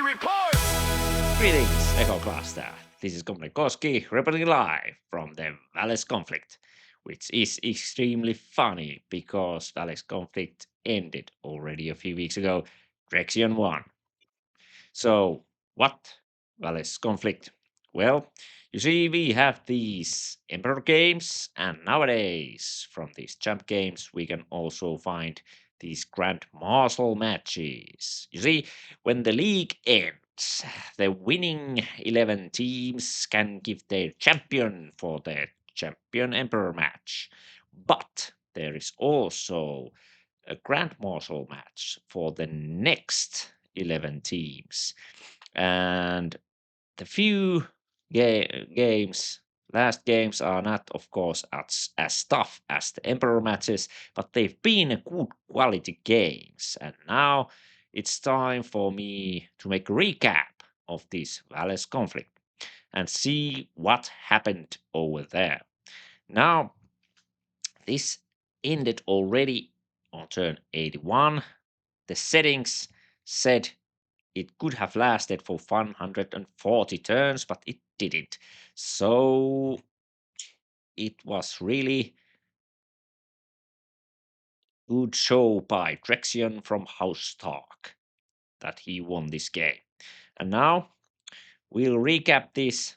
report! Greetings, Echo Cluster. This is Comrade Koski reporting live from the Valles Conflict, which is extremely funny because Valles Conflict ended already a few weeks ago. Drexion won. So, what Valles Conflict? Well, you see, we have these Emperor games, and nowadays, from these champ games, we can also find these Grand Marshal matches. You see, when the league ends, the winning 11 teams can give their champion for their champion Emperor match. But there is also a Grand Marshal match for the next 11 teams. And the few last games are not, of course, as tough as the Emperor matches, but they've been a good quality games. And now it's time for me to make a recap of this Valles conflict and see what happened over there. Now, this ended already on turn 81. The settings said it could have lasted for 140 turns, but it didn't. So it was really good show by Drexion from House Stark that he won this game. And now we'll recap this.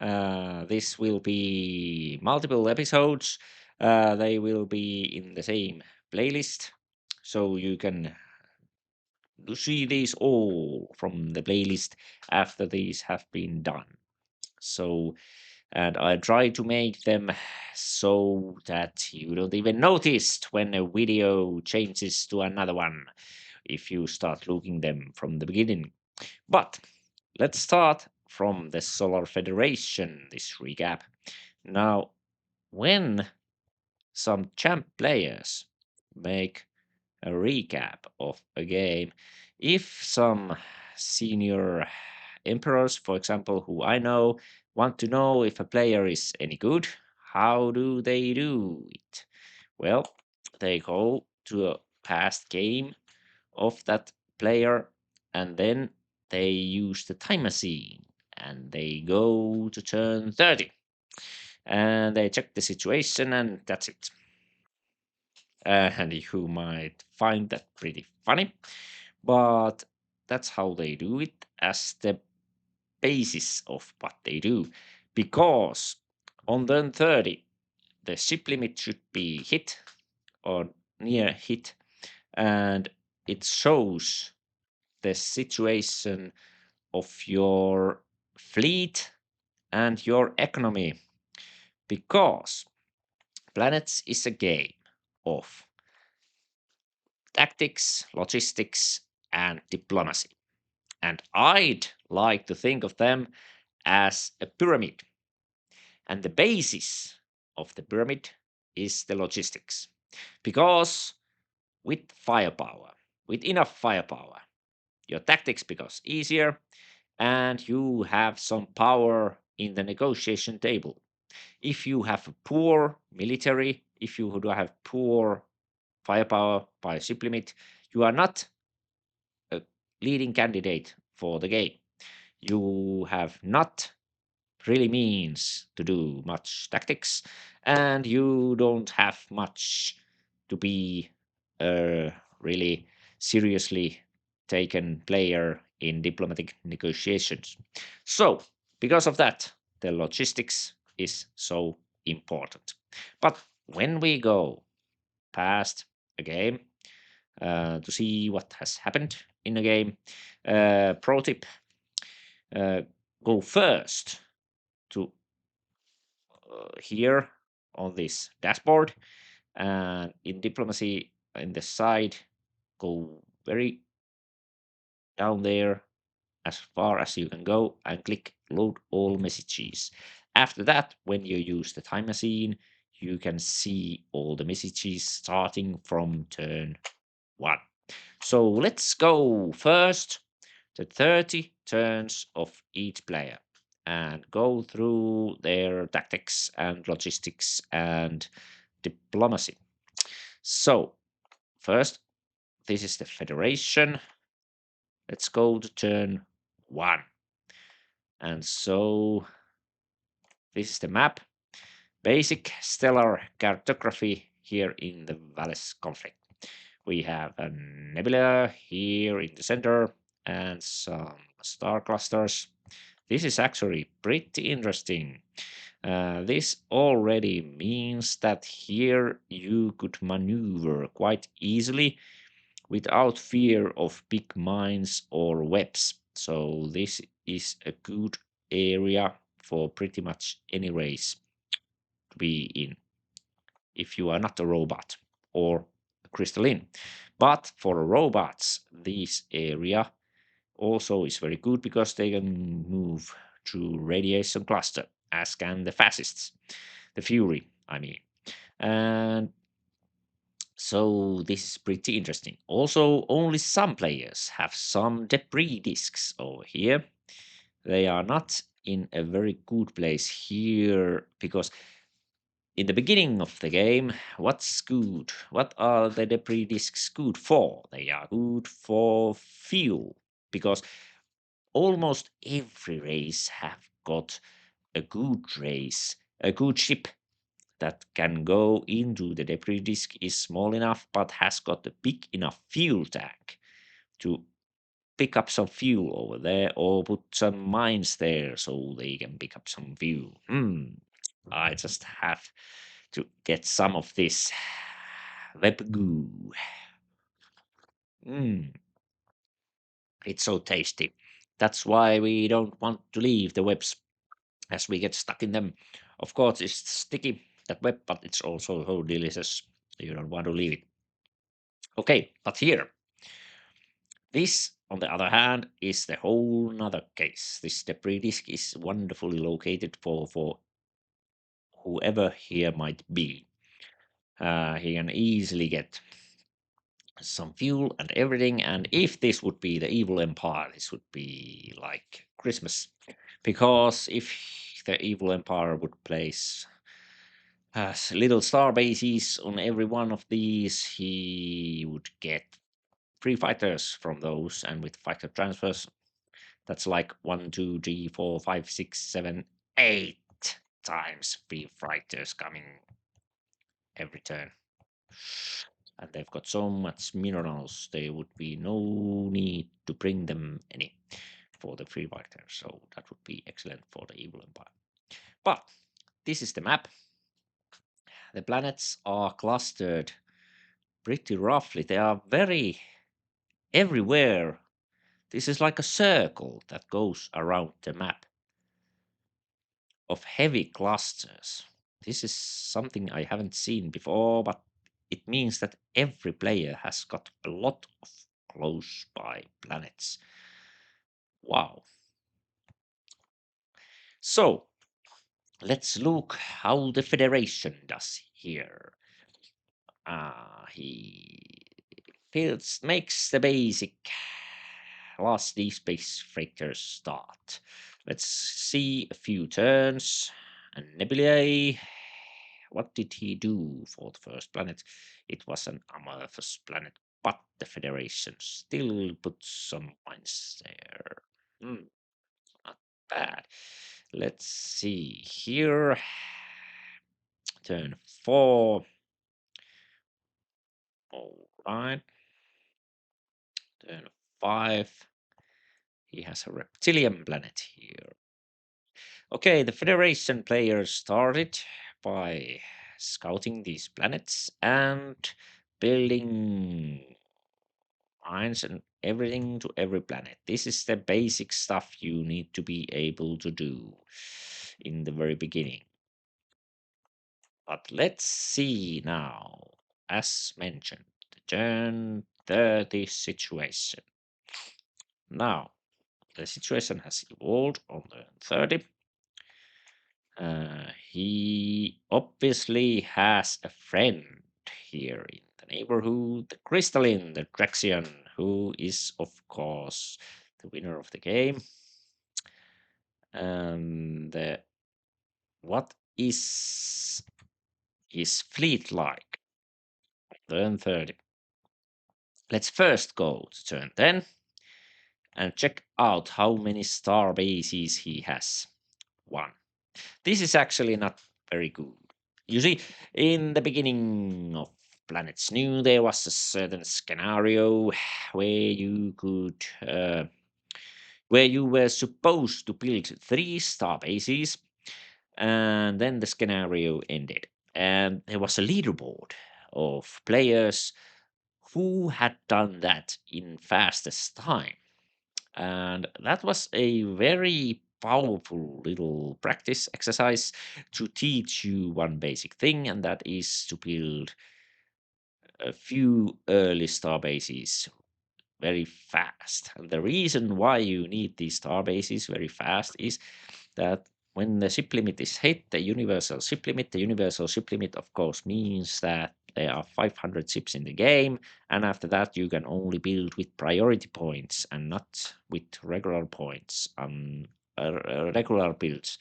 This will be multiple episodes. They will be in the same playlist, so you can see these all from the playlist after these have been done. So, and I try to make them so that you don't even notice when a video changes to another one if you start looking them from the beginning. But let's start from the Solar Federation, this recap. Now, when some champ players make a recap of a game, if some senior emperors, for example, who I know, want to know if a player is any good, how do they do it? Well, they go to a past game of that player and then they use the time machine and they go to turn 30 and they check the situation and that's it. And you might find that pretty funny, but that's how they do it as the basis of what they do. Because on turn 30, the ship limit should be hit or near hit, and it shows the situation of your fleet and your economy. Because Planets is a game of tactics, logistics, and diplomacy. And I'd like to think of them as a pyramid. And the basis of the pyramid is the logistics. Because with firepower, with enough firepower, your tactics becomes easier and you have some power in the negotiation table. If you have a poor military, if you have poor firepower by ship limit, you are not a leading candidate for the game. You have not really means to do much tactics, and you don't have much to be a really seriously taken player in diplomatic negotiations. So, because of that, the logistics is so important. But when we go past a game to see what has happened in a game, pro tip: uh, go first to here on this dashboard, and in diplomacy in the side, go very down there as far as you can go and click load all messages. After that, when you use the time machine, you can see all the messages starting from turn 1. So let's go first the 30 turns of each player and go through their tactics and logistics and diplomacy. So, first, this is the Federation. Let's go to turn 1. And so this is the map. Basic stellar cartography here in the Valles Conflict. We have a nebula here in the center and some star clusters. This is actually pretty interesting. This already means that here you could maneuver quite easily without fear of big mines or webs. So this is a good area for pretty much any race to be in if you are not a robot or a crystalline. But for robots, this area also is very good because they can move through radiation cluster, as can the fascists, the Fury, I mean. And so this is pretty interesting. Also, only some players have some debris disks over here. They are not in a very good place here because in the beginning of the game, what's good? What are the debris disks good for? They are good for fuel because almost every race have got a good ship that can go into the debris disk is small enough but has got a big enough fuel tank to pick up some fuel over there or put some mines there so they can pick up some fuel. I just have to get some of this web goo. Mm, it's so tasty. That's why we don't want to leave the webs as we get stuck in them. Of course, it's sticky, that web, but it's also so delicious. You don't want to leave it. Okay, but here, this, on the other hand, is the whole nother case. This debris disk is wonderfully located for whoever here might be. He can easily get some fuel and everything. And if this would be the evil empire, this would be like Christmas. Because if the evil empire would place little star bases on every one of these, he would get free fighters from those. And with fighter transfers, that's like 1, 2, 3, 4, 5, 6, 7, 8 times free fighters coming every turn. And they've got so much minerals, there would be no need to bring them any for the free fighter. So that would be excellent for the evil empire. But this is the map. The planets are clustered pretty roughly. They are very everywhere. This is like a circle that goes around the map of heavy clusters. This is something I haven't seen before, but it means that every player has got a lot of close by planets. Wow. So let's look how the Federation does here. He makes the basic last D space freighters start. Let's see a few turns. And nebulae. What did he do for the first planet? It was an amorphous planet, but the Federation still put some mines there. Not bad. Let's see here. Turn 4. All right. Turn 5. He has a reptilian planet here. Okay, the Federation players started by scouting these planets and building mines and everything to every planet. This is the basic stuff you need to be able to do in the very beginning. But let's see now, as mentioned, the turn 30 situation. Now, the situation has evolved on the 30. He obviously has a friend here in the neighborhood, the Crystalline, the Drexion, who is, of course, the winner of the game. And what is his fleet like? Turn 30. Let's first go to turn 10. and check out how many star bases he has. One. This is actually not very good. You see, in the beginning of planets.nu, there was a certain scenario where you could, where you were supposed to build three star bases, and then the scenario ended, and there was a leaderboard of players who had done that in fastest time. And that was a very powerful little practice exercise to teach you one basic thing, and that is to build a few early star bases very fast. And the reason why you need these star bases very fast is that when the ship limit is hit, the universal ship limit, of course, means that there are 500 ships in the game, and after that, you can only build with priority points and not with regular points on regular builds,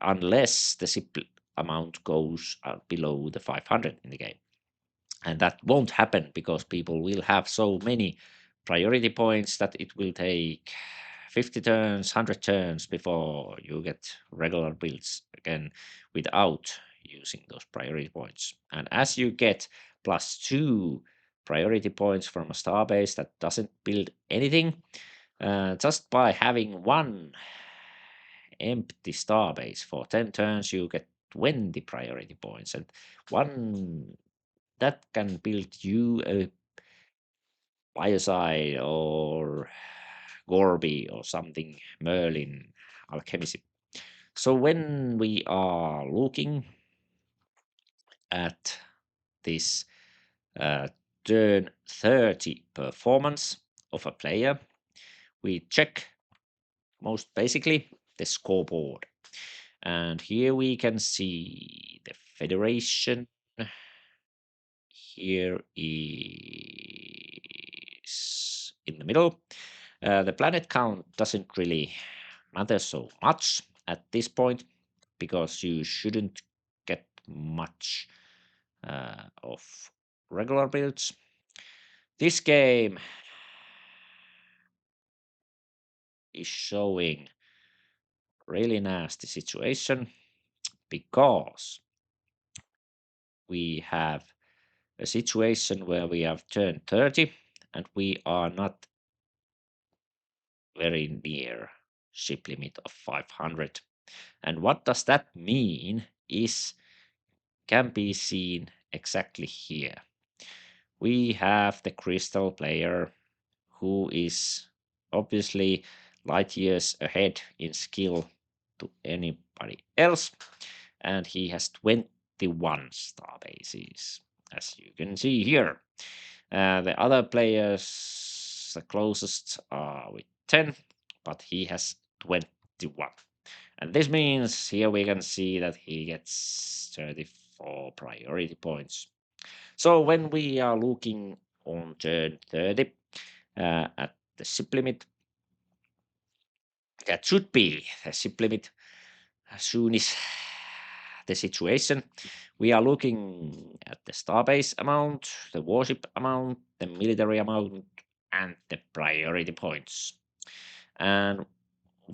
unless the ship amount goes below the 500 in the game. And that won't happen because people will have so many priority points that it will take 50 turns, 100 turns before you get regular builds again without using those priority points. And as you get +2 priority points from a starbase that doesn't build anything, just by having one empty starbase for 10 turns, you get 20 priority points. And one that can build you a biocide or Gorby or something, Merlin, Alchemism. So when we are looking at this uh, turn 30 performance of a player, we check most basically the scoreboard. And here we can see the Federation. Here is in the middle. The planet count doesn't really matter so much at this point because you shouldn't get much of regular builds. This game is showing really nasty situation because we have a situation where we have turned 30 and we are not very near ship limit of 500. And what does that mean is can be seen exactly here. We have the crystal player who is obviously light years ahead in skill to anybody else, and he has 21 star bases, as you can see here. The other players, the closest, are with 10, but he has 21. And this means here we can see that he gets 34 priority points. So when we are looking on turn 30 at the ship limit, that should be the ship limit as soon as the situation. We are looking at the starbase amount, the warship amount, the military amount, and the priority points. And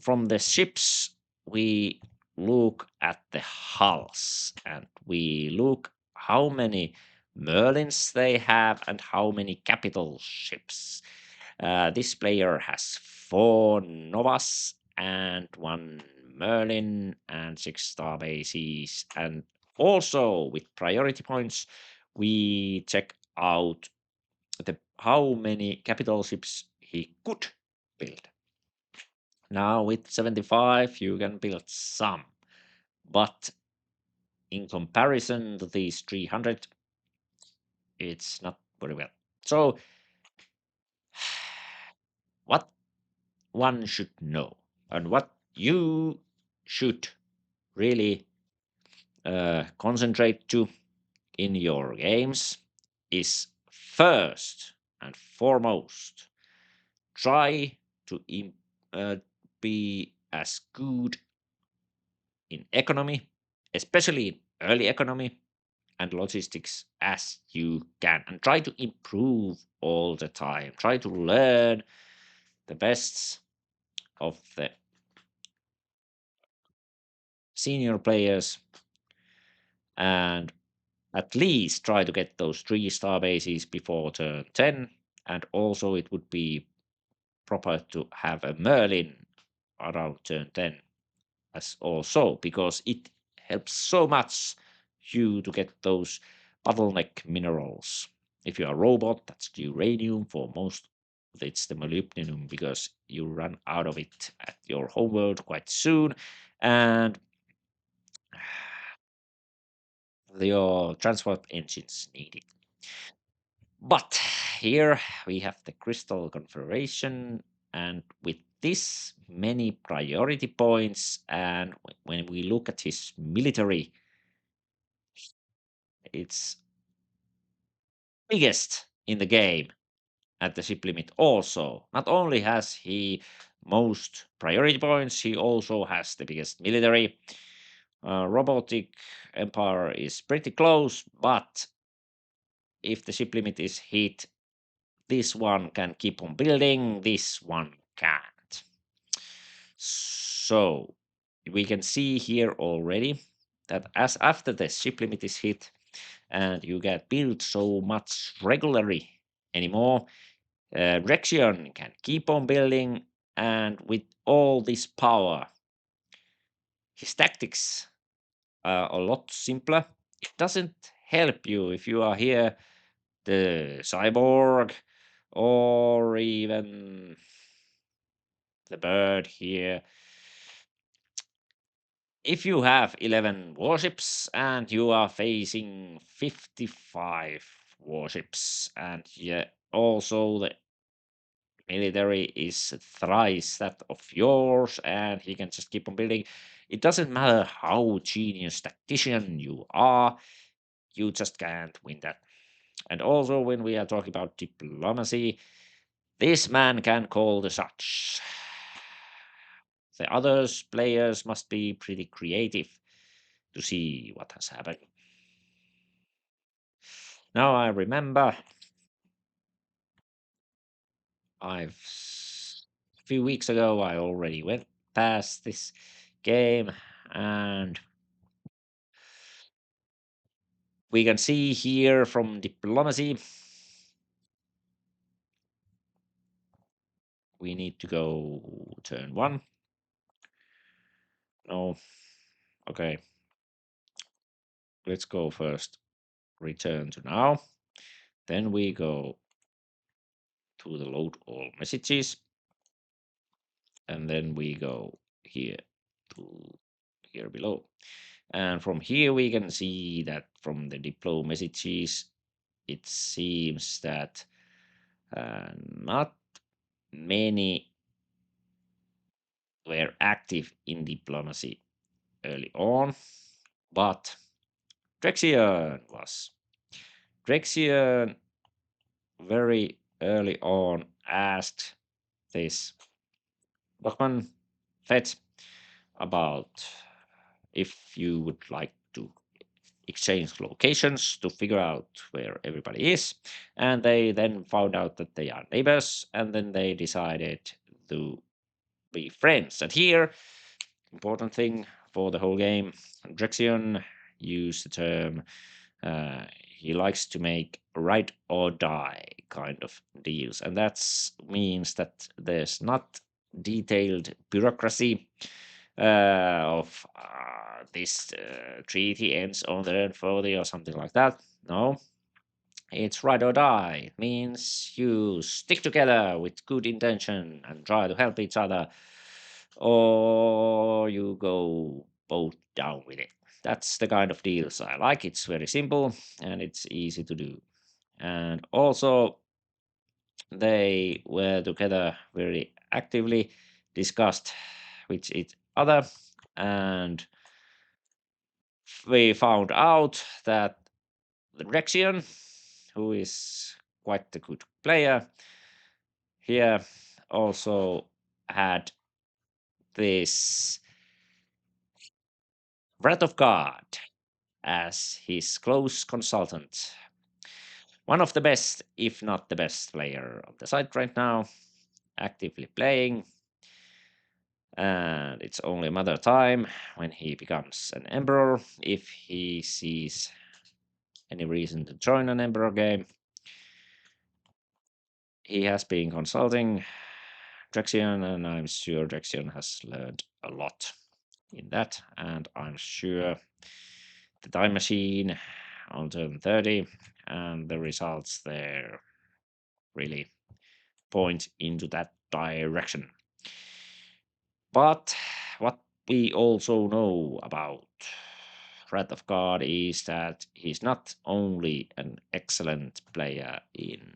from the ships, we look at the hulls and we look how many Merlins they have and how many capital ships. This player has 4 Novas and 1 Merlin and 6 star bases. And also with priority points, we check out how many capital ships he could build. Now with 75 you can build some, but in comparison to these 300, it's not very well. So what one should know and what you should really concentrate to in your games is first and foremost try to be as good in economy, especially in early economy and logistics as you can, and try to improve all the time. Try to learn the best of the senior players and at least try to get those 3-star bases before turn 10. And also, it would be proper to have a Merlin around turn 10 as also, because it helps so much you to get those bottleneck minerals. If you're a robot, that's the uranium. For most, it's the molybdenum because you run out of it at your homeworld quite soon. And your transport engines need it. But here we have the crystal configuration, and with this many priority points, and when we look at his military, it's biggest in the game at the ship limit. Also, not only has he most priority points, he also has the biggest military. Robotic empire is pretty close, but if the ship limit is hit, this one can keep on building, this one can't. So we can see here already that as after the ship limit is hit and you get built so much regularly anymore, Rexion can keep on building, and with all this power, his tactics are a lot simpler. It doesn't help you if you are here the cyborg or even the bird here. If you have 11 warships and you are facing 55 warships, and yeah, also the military is thrice that of yours, and he can just keep on building, it doesn't matter how genius tactician you are, you just can't win that. And also, when we are talking about diplomacy, this man can call the shots. The others players must be pretty creative to see what has happened. Now I remember a few weeks ago I already went past this game, and we can see here from diplomacy we need to go turn 1. No, okay, let's go first return to now, then we go to the load all messages, and then we go here to here below. And from here we can see that from the deploy messages, it seems that not many were active in diplomacy early on, but Drexion was. Drexion very early on asked this Bachmann Fed about if you would like to exchange locations to figure out where everybody is. And they then found out that they are neighbors, and then they decided to be friends. And here, important thing for the whole game, Drexion used the term he likes to make ride or die kind of deals. And that means that there's not detailed bureaucracy of this treaty ends on the 40 or something like that. No, it's ride or die. It means you stick together with good intention and try to help each other, or you go both down with it. That's the kind of deals I like. It's very simple and it's easy to do. And also, they were together very actively, discussed with each other, and we found out that the Rexion, who is quite a good player, here also had this Wrath of God as his close consultant. One of the best, if not the best player of the site right now. actively playing, and it's only a matter of time when he becomes an emperor if he sees any reason to join an emperor game. He has been consulting Drexion, and I'm sure Drexion has learned a lot in that, and I'm sure the time machine on turn 30 and the results there really point into that direction. But what we also know about Wrath of God is that he's not only an excellent player in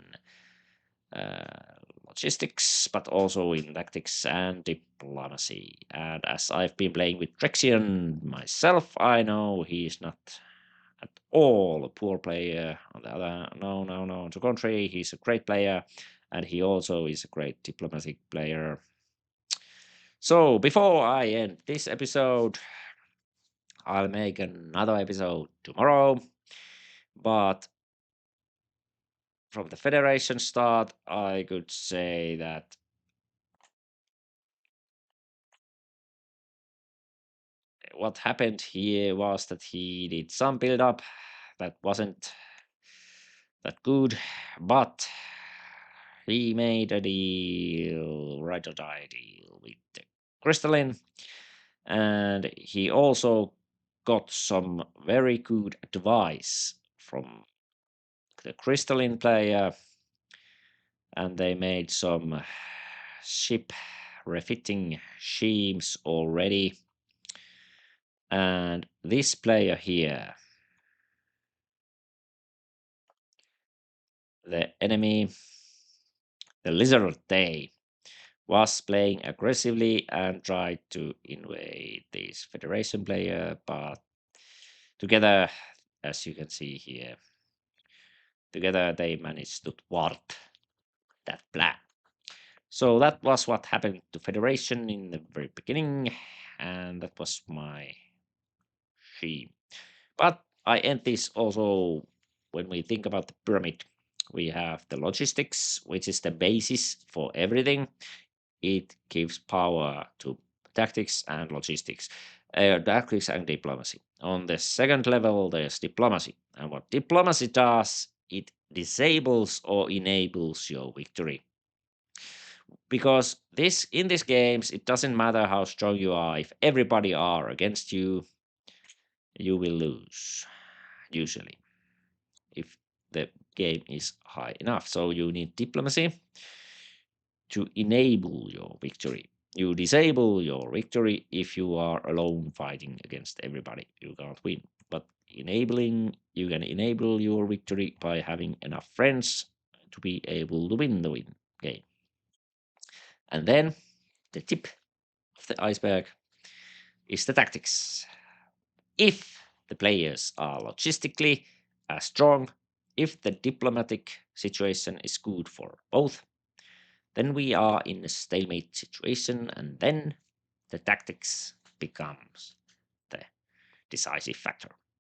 logistics, but also in tactics and diplomacy. And as I've been playing with Drexion myself, I know he's not at all a poor player. On the other, no. On the contrary, he's a great player, and he also is a great diplomatic player. So before I end this episode, I'll make another episode tomorrow. But from the Federation start, I could say that what happened here was that he did some build up that wasn't that good, but he made a deal, right or die deal with the Crystalline, and he also got some very good advice from the Crystalline player, and they made some ship refitting schemes already. And this player here, the enemy, the Lizard Day, was playing aggressively and tried to invade this Federation player, but together, as you can see here, together they managed to thwart that plan. So that was what happened to Federation in the very beginning, and that was my shame. But I end this also when we think about the pyramid. We have the logistics, which is the basis for everything. It gives power to tactics and logistics, tactics and diplomacy. On the second level, there's diplomacy. And what diplomacy does, it disables or enables your victory. Because this in these games, it doesn't matter how strong you are. If everybody are against you, you will lose, usually, if the game is high enough. So you need diplomacy to enable your victory. You disable your victory if you are alone fighting against everybody. You can't win. But you can enable your victory by having enough friends to be able to win the game. And then the tip of the iceberg is the tactics. If the players are logistically strong, if the diplomatic situation is good for both, then we are in a stalemate situation, and then the tactics becomes the decisive factor.